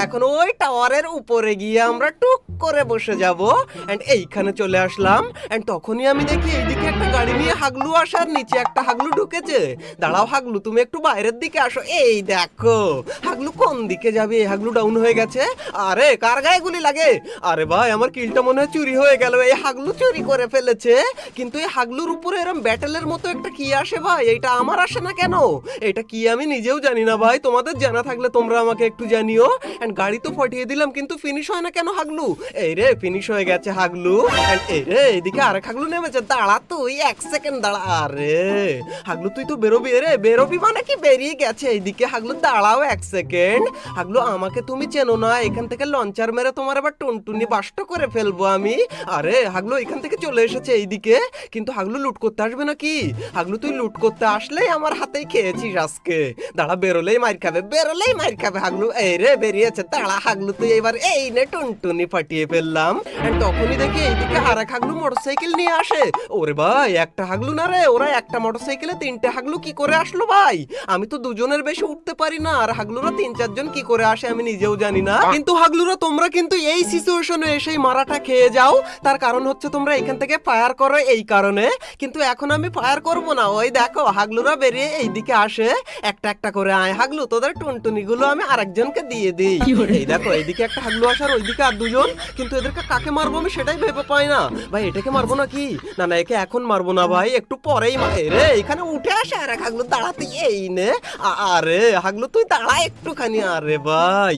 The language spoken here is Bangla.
এখন ওই টাওয়ারের উপরে গিয়ে আমরা টুক করে বসে যাব এন্ড এইখানে চলে আসলাম এন্ড তখনই আমি দেখি এইদিকে একটা গাড়ি নিয়ে হাগলু আসার নিচে একটা হাগলু ঢুকেছে। দাঁড়াও হাগলু, তুমি একটু বাইরের দিকে আসো। এই দেখো হাগলু কোন দিকে যাবে, এই হাগলু ডাউন হয়ে গেছে। আরে কার গায়ে গুলি লাগে? আরে ভাই আমার কিলটা মনে হয় চুরি হয়ে গেল, এই হাগলু চুরি করে ফেলেছে। কিন্তু এই হাগলুর উপরে এরকম ব্যাটেলের মতো একটা কি আসে ভাই, এটা আমার আসে না কেন? এটা কি আমি নিজেও জানি না ভাই, তোমাদের জানা থাকলে তোমরা আমাকে একটু জানিও। এন্ড গাড়ি তো ফাটিয়ে দিলাম কিন্তু ফিনিশ হয় না কেন হাগলু? এই রে ফিনিশ হয়ে গেছে হাগলু। এন্ড এই রে এইদিকে আরেক হাগলু নেমেছে। দাঁড়া তুই 1 সেকেন্ড দাঁড়া। আরে হাগলু তুই তো বেরোবি, রে বেরোবি মানে কি বেরিয়ে গেছে। এইদিকে হাগলু দাঁড়াও 1 সেকেন্ড। হাগলু আমাকে তুমি চেনো না, এখান থেকে লঞ্চার মেরে তোমার আবার টুনটুনি বাষ্ট করে ফেলবো আমি। আরে হাগলু এখান থেকে চলে এসেছে এইদিকে, কিন্তু হাগলু লুট করতে আসবে নাকি? হাগলু তুই লুট করতে আসলেই আমার হাতেই খেয়েছিস আজকে। দাঁড়া বেরোলেই মার খাবে, বেরোলেই মার খাবে হাগলু। এই রে বেরিয়েছে, দাঁড়া হাগলু তুই এবার এই নে টুনটুনি ফাটিয়ে ফেললাম। এন্ড তখনই দেখি এইদিকে আর এক হাগলু মোটরসাইকেল নিয়ে আসে। ওরে ভাই একটা হাগলু না রে, ওরা একটা মোটরসাইকেলে 3টে হাগলু কি করে আসলো ভাই? আমি তো দুজনের বেশি উঠতে পারি না, আর হাগলুরা 3-4 জন কি করে আসে আমি নিজেও জানি না। কিন্তু হাগলুরা তোমরা কিন্তু এই সিচুয়েশনে এসেই মারাটা খেয়ে যাও। তার কারণ হচ্ছে তোমরা এখান থেকে ফায়ার করো এই কারণে। কিন্তু এখন আমি ফায়ার করব না, ওই দেখো হাগলুরা বেরিয়ে এইদিকে আসে। একটা একটা করে আয় হাগলু, তোদের টুনটুনি গুলো আমি আরেকজনকে দিয়ে দিই। এই দেখো এইদিকে একটা হাগলু আসার ওইদিকে আর দুজন, কিন্তু এদেরকে কাকে মারবো আমি সেটাই ভেবে পাই না। ভাই এটাকে মারবো নাকি? না না একে এখন মারবো না ভাই, একটু পরেই রে এখানে উঠে আসে আর এক হাগলু। দাঁড়াতে এই নে। আরে হাগলু তুই দাঁড়া একটুখানি। আরে ভাই